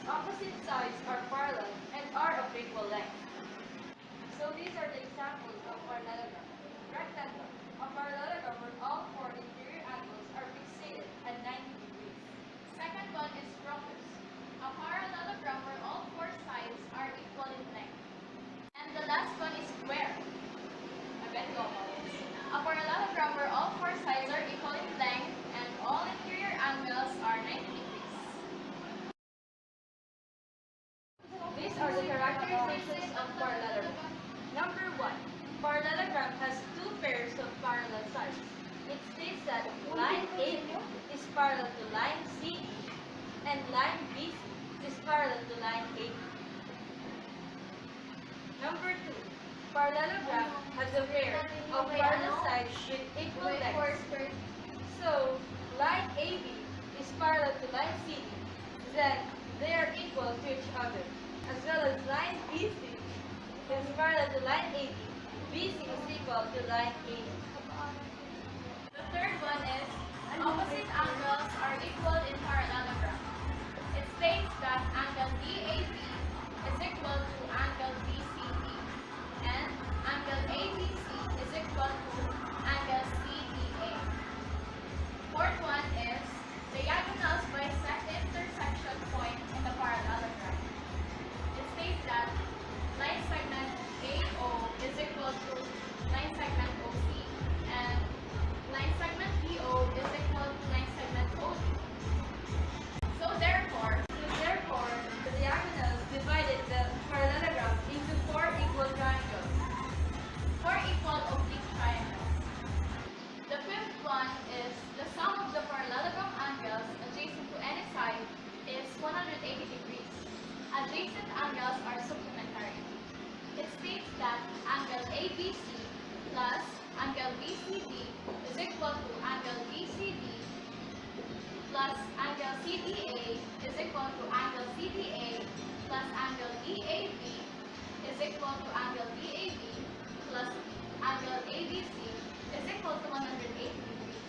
opposite sides are parallel and are of equal length. So these are the examples of parallelogram. Rectangle. A parallelogram where all four interior angles are fixated at 90 degrees. Second one is rhombus. A parallelogram where all four sides are equal in length. And the last one is square. A parallelogram where all four sides are equal in length and all interior angles are 90 degrees. These are the characteristics of parallelogram. Number 1. Parallelogram has two pairs of parallel sides. It states that line AB is parallel to line CD and line BC is parallel to line AB. Number 2. Parallelogram has a pair of parallel sides with equal lengths. So, line AB is parallel to line CD, then they are equal to each other, as well as line BC is parallel to line AB. BC is equal to line AB. The third one is opposite angles are equal in parallelogram. It states that angle DAB is equal to angle DCD and angle ABC is equal to angle CDA. Fourth one is diagonals bisect the intersection point in the parallelogram. It states that line segment AO is equal to line segment OC and line segment BO is equal to line segment OD. So therefore, the diagonals divided the parallelogram into four equal triangles. four equal oblique triangles. The fifth one is the sum of the parallelogram angles adjacent to any side is 180 degrees. Adjacent angles are supplementary. It states that angle ABC plus angle BCD is equal to angle BCD plus angle CDA is equal to angle CDA plus angle DAB is equal to angle DAB plus angle ABC is equal to 180 degrees.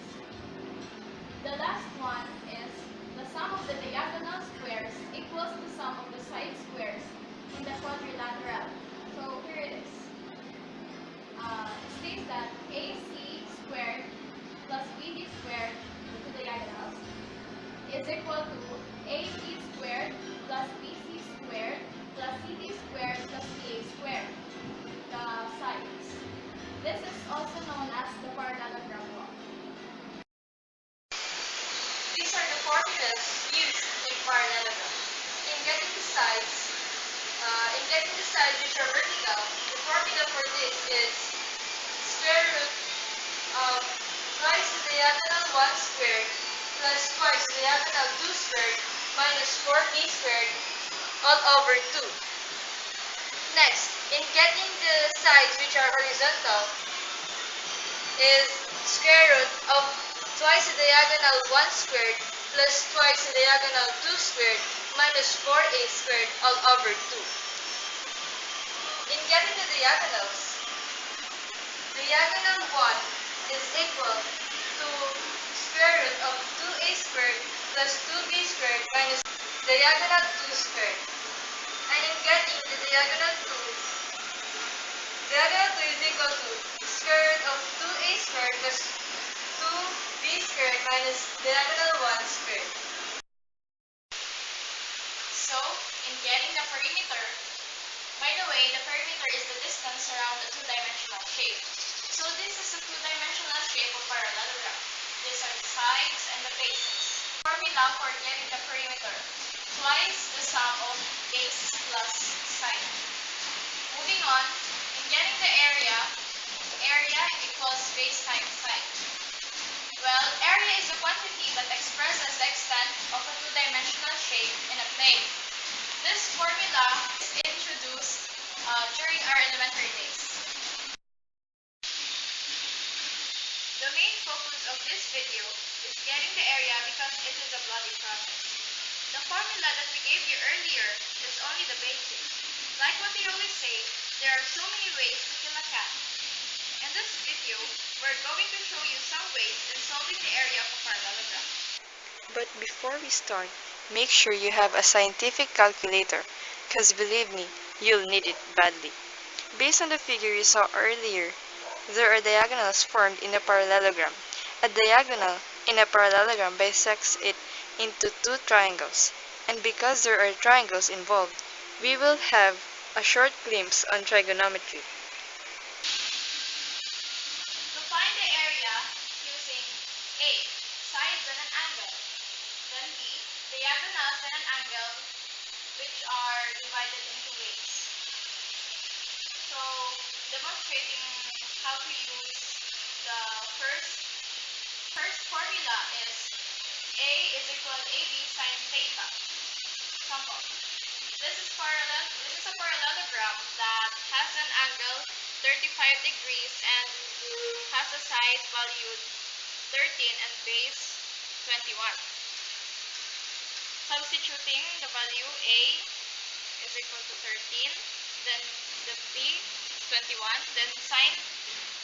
The last one is the sum of the diagonal squares equals the sum of the side squares in the quadrilateral. So here it is. It states that AC squared plus BD squared, the diagonals, is equal to AB squared plus BC squared plus CD squared plus BA squared, the sides. This is also known as the parallelogram law. These are the formulas used in parallelogram. In getting the sides which are vertical, the formula for this is square root of twice the diagonal 1 squared plus twice the diagonal 2 squared minus 4b squared all over 2. Next, in getting the sides which are horizontal is square root of twice the diagonal 1 squared plus twice the diagonal 2 squared minus 4a squared all over 2. In getting the diagonals, diagonal 1 is equal to square root of 2a squared plus 2b squared minus diagonal 2 squared. And in getting the diagonal 2 is equal to square root of 2a squared plus 2b squared minus diagonal 1 squared. So, in getting the perimeter, by the way, the perimeter is the distance around a two-dimensional shape. So this is a two-dimensional shape of parallelogram. These are the sides and the bases. Formula for getting the perimeter: twice the sum of base plus side. Moving on, in getting the area equals base times side. Well, area is a quantity that expresses the extent of a two-dimensional shape in a plane. This formula is introduced during our elementary days. The main focus of this video is getting the area because it is a bloody process. The formula that we gave you earlier is only the basics. Like what they always say, there are so many ways to kill a cat. In this video, we're going to show you some ways in solving the area of a parallelogram. But before we start, make sure you have a scientific calculator, because believe me, you'll need it badly. Based on the figure you saw earlier, there are diagonals formed in a parallelogram. A diagonal in a parallelogram bisects it into two triangles, and because there are triangles involved, we will have a short glimpse on trigonometry. To find the area using A, sides and an angle, then B, diagonals and an angle, which are divided into ways. So, demonstrating how to use the first formula is A is equal AB sine theta. Example. This is a parallelogram that has an angle 35 degrees and has a side valued 13 and base 21. Substituting the value A is equal to 13, then the B 21, then sine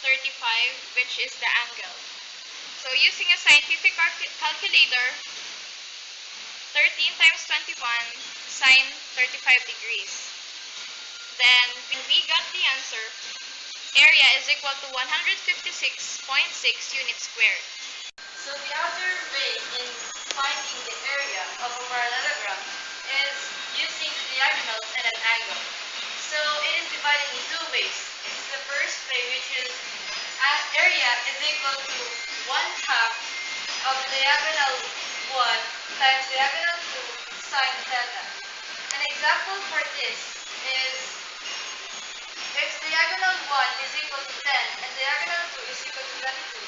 35, which is the angle. So using a scientific calculator, 13 times 21 sine 35 degrees. Then we got the answer. Area is equal to 156.6 units squared. So the other way in finding the area of a parallelogram is using the diagonals and an angle. So it is divided in two ways. This is the first way, which is area is equal to 1/2 of diagonal 1 times diagonal 2 sine theta. An example for this is if diagonal 1 is equal to 10 and diagonal 2 is equal to 22,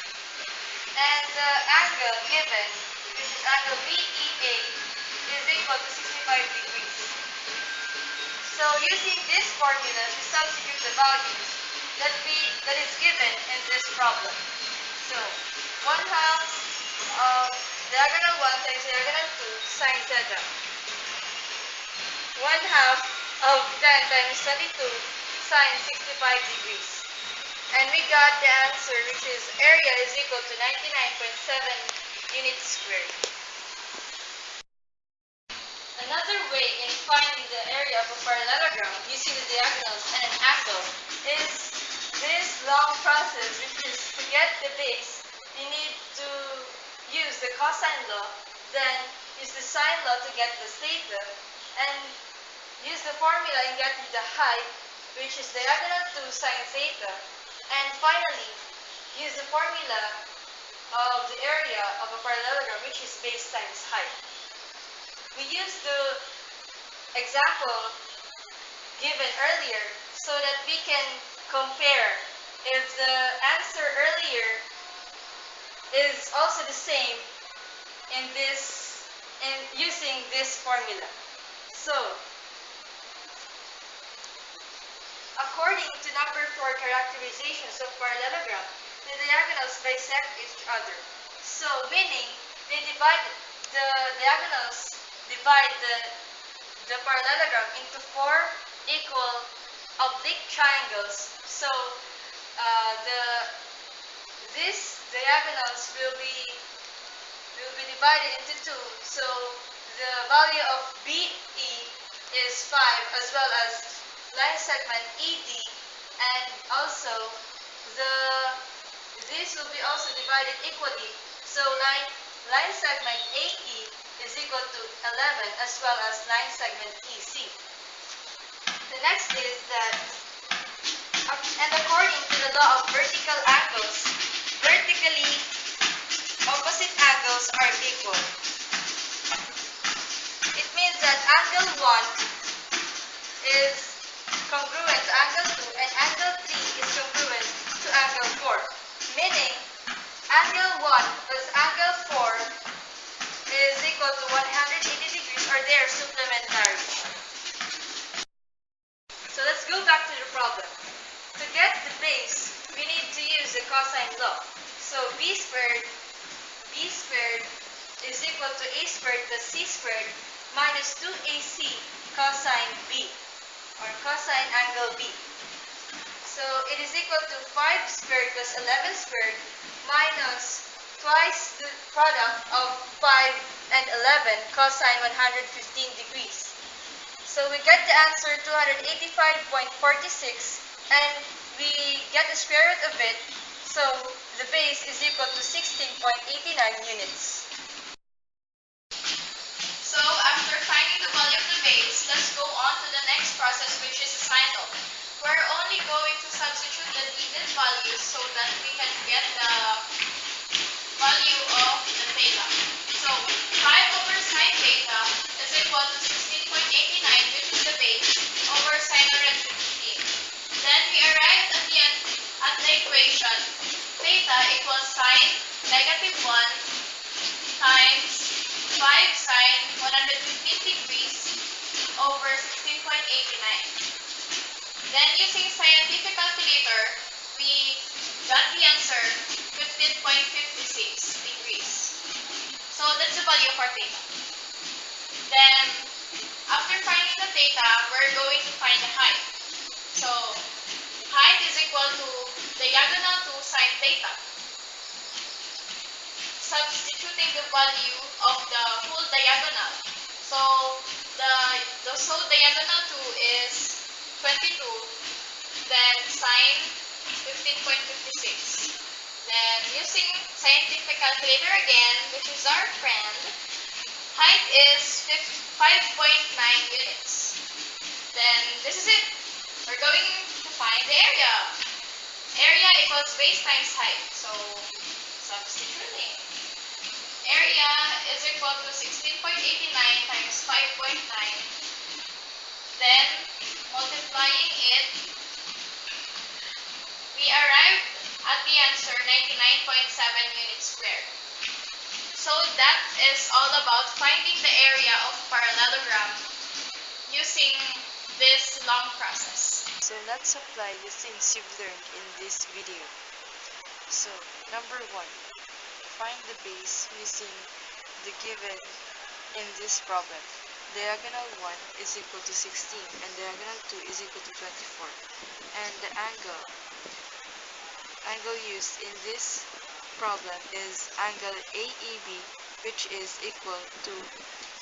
and the angle given, which is angle BEA, is equal to 65 degrees. So using this formula to substitute the values that is given in this problem. So 1/2 of diagonal 1 times diagonal 2 sine theta. 1/2 of 10 times 22 sine 65 degrees. And we got the answer, which is area is equal to 99.7 units squared. Another way in finding the area of a parallelogram using the diagonals and an angle is this long process, which is to get the base, you need to use the cosine law, then use the sine law to get the theta, and use the formula and get the height, which is diagonal 2 sine theta, and finally use the formula of the area of a parallelogram, which is base times height. We use the example given earlier so that we can compare if the answer earlier is also the same in using this formula. So, according to number 4 characterizations of parallelogram, the diagonals bisect each other. So, meaning the diagonals divide the parallelogram into 4 equal oblique triangles. So, these diagonals will be divided into 2. So, the value of BE is 5, as well as line segment ED, and also this will be also divided equally. So line segment AE is equal to 11, as well as line segment EC. The next is that, and according to the law of vertical angles, vertically opposite angles are equal. It means that angle 1 is congruent to angle 2 and angle 3 is congruent to angle 4. Meaning, angle 1 plus angle 4 is equal to 180 degrees, or they are supplementary. So let's go back to the problem. To get the base, we need to use the cosine law. So B squared is equal to A squared plus C squared minus 2AC cosine B, or cosine angle B. So it is equal to 5 squared plus 11 squared minus twice the product of 5 and 11 cosine 115 degrees. So we get the answer 285.46 and we get the square root of it. So the base is equal to 16.89 units. So after finding the value of the base, let's go on to the next process, which is assignment. We're only going to substitute the needed values so that we can get the value of the theta. So 5 over sine theta is equal to 16.89, which is the base, over sine 115. Then we arrived at the end at the equation theta equals sine negative 1 times 5 sine 115 degrees over 16.89. Then using scientific calculator, we got the answer 15.56 degrees. So that's the value of our theta. Then after finding the theta, we're going to find the height. So height is equal to diagonal to sine theta. Substituting the value of the whole diagonal. So diagonal 2 is 22, then sine 15.56. Then using scientific calculator again, which is our friend, height is 5.9 units. Then this is it. We're going to find the area. Area equals base times height. So substituting. Area is equal to 16.89 times 5.9. Then, multiplying it, we arrived at the answer 99.7 units squared. So that is all about finding the area of parallelogram using this long process. So let's apply the things you've learned in this video. So, number 1. Find the base using the given in this problem. Diagonal 1 is equal to 16 and diagonal 2 is equal to 24. And the angle used in this problem is angle AEB, which is equal to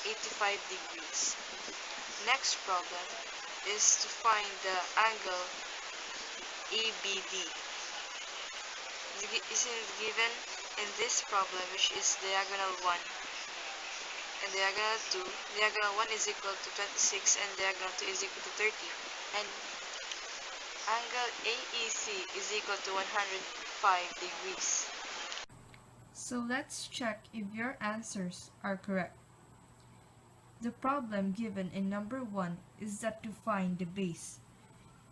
85 degrees. Next problem is to find the angle ABD. Is given in this problem, which is diagonal 1 and diagonal 2. Diagonal 1 is equal to 26 and diagonal 2 is equal to 30. And angle AEC is equal to 105 degrees. So let's check if your answers are correct. The problem given in number 1 is that to find the base.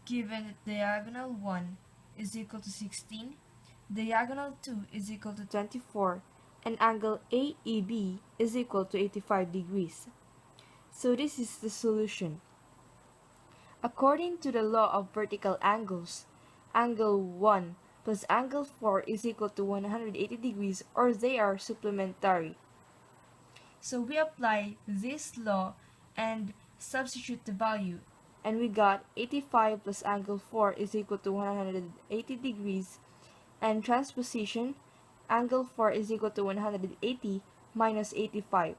Given that diagonal 1 is equal to 16, diagonal 2 is equal to 24, and angle AEB is equal to 85 degrees. So this is the solution. According to the law of vertical angles, angle 1 plus angle 4 is equal to 180 degrees, or they are supplementary. So we apply this law and substitute the value, and we got 85 plus angle 4 is equal to 180 degrees, and transposition, angle 4 is equal to 180 minus 85,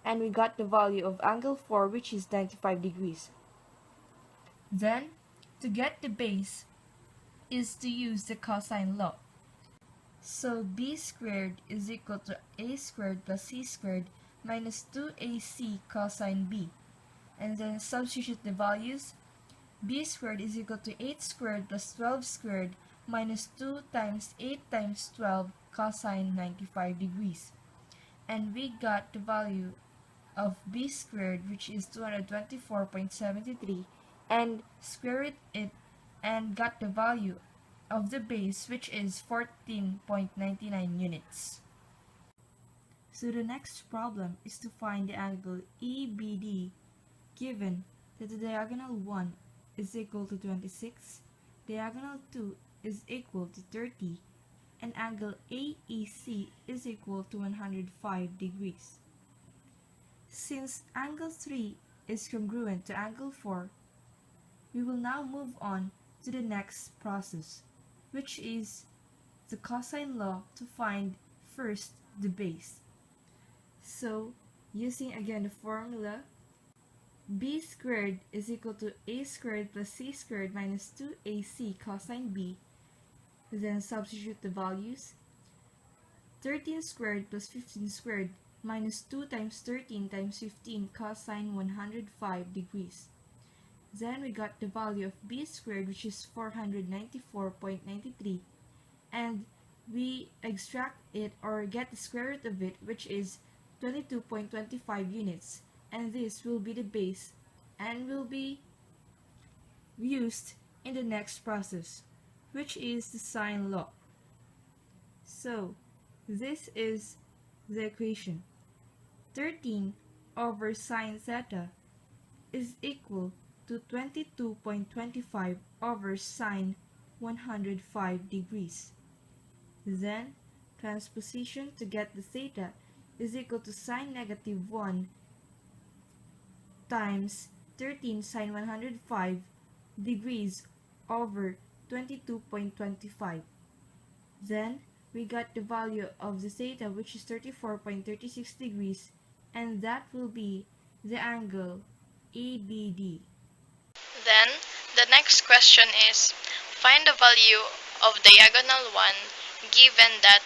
and we got the value of angle 4, which is 95 degrees. Then, to get the base is to use the cosine law. So b squared is equal to a squared plus c squared minus 2ac cosine b. And then substitute the values. B squared is equal to 8 squared plus 12 squared minus 2 times 8 times 12 cosine 95 degrees. And we got the value of b squared, which is 224.73, and square it and got the value of the base, which is 14.99 units. So the next problem is to find the angle EBD, given that the diagonal 1 is equal to 26, diagonal 2 is equal to 30, and angle AEC is equal to 105 degrees. Since angle 3 is congruent to angle 4, we will now move on to the next process, which is the cosine law to find first the base. So Using again the formula, b squared is equal to a squared plus c squared minus 2ac cosine b. Then substitute the values. 13 squared plus 15 squared minus 2 times 13 times 15 cosine 105 degrees. Then we got the value of b squared, which is 494.93, and we extract it or get the square root of it, which is 22.25 units, and this will be the base and will be used in the next process, which is the sine law. So this is the equation. 13 over sine theta is equal to 22.25 over sine 105 degrees. Then transposition to get the theta is equal to sine negative 1 times 13 sine 105 degrees over 22.25. Then we got the value of the theta, which is 34.36 degrees, and that will be the angle ABD. Then, the next question is, find the value of diagonal 1 given that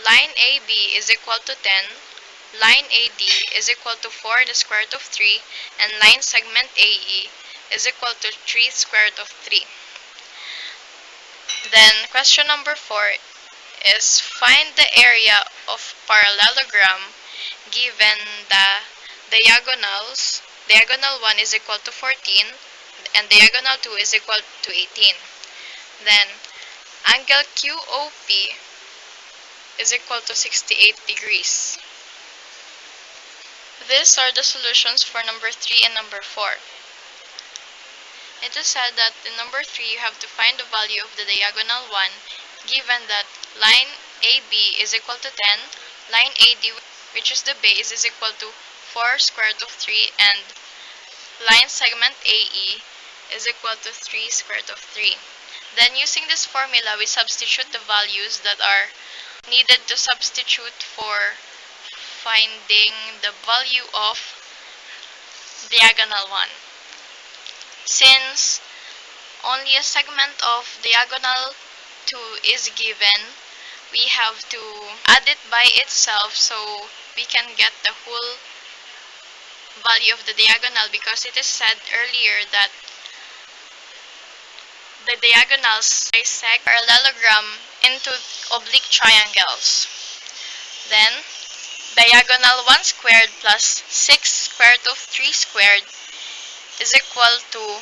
line AB is equal to 10, line AD is equal to 4 the square root of 3, and line segment AE is equal to 3 square root of 3. Then, question number 4 is find the area of parallelogram given the diagonals. Diagonal 1 is equal to 14 and diagonal 2 is equal to 18. Then angle QOP is equal to 68 degrees. These are the solutions for number 3 and number 4. It is said that in number 3 you have to find the value of the diagonal 1 given that line AB is equal to 10, line AD, which is the base, is equal to 4 square root of 3, and line segment AE is equal to 3 square root of 3. Then using this formula, we substitute the values that are needed to substitute for finding the value of diagonal 1. Since only a segment of diagonal 2 is given, we have to add it by itself so we can get the whole value of the diagonal, because it is said earlier that the diagonals bisect parallelogram into oblique triangles. Then diagonal 1 squared plus 6 square root of 3 squared is equal to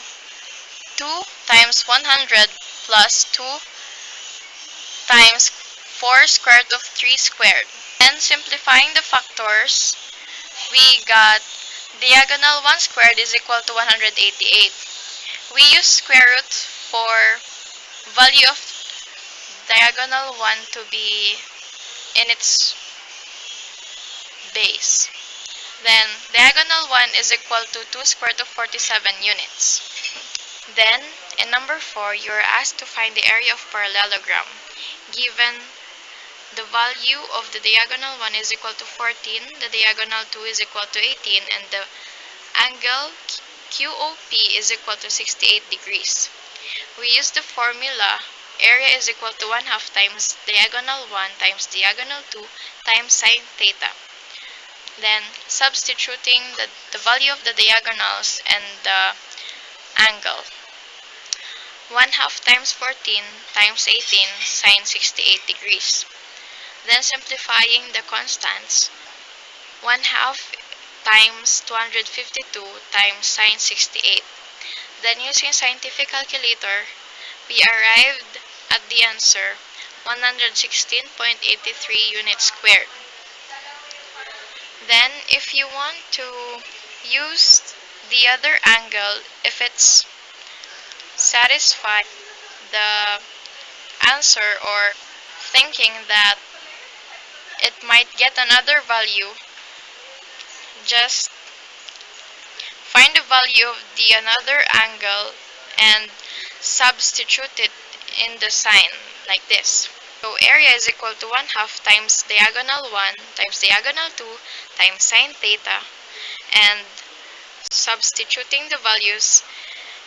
2 times 100 plus 2 times 4 square root of 3 squared. And simplifying the factors, we got diagonal 1 squared is equal to 188. We use square root for value of diagonal 1 to be in its base. Then diagonal 1 is equal to 2 square root of 47 units. Then in number 4, you are asked to find the area of parallelogram given the value of the diagonal 1 is equal to 14, the diagonal 2 is equal to 18, and the angle QOP is equal to 68 degrees. We use the formula area is equal to 1/2 times diagonal 1 times diagonal 2 times sine theta. Then substituting the value of the diagonals and the angle. 1/2 times 14 times 18 sine 68 degrees. Then simplifying the constants. 1/2 times 252 times sine 68. Then using scientific calculator, we arrived at the answer 116.83 units squared. Then if you want to use the other angle, if it's satisfy the answer or thinking that it might get another value, just find the value of the another angle and substitute it in the sign like this. So area is equal to 1/2 times diagonal 1 times diagonal 2 times sine theta, and substituting the values,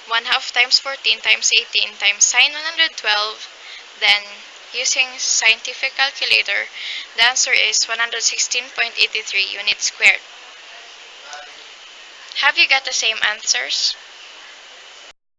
1/2 times 14 times 18 times sine 112, then using scientific calculator, the answer is 116.83 units squared. Have you got the same answers?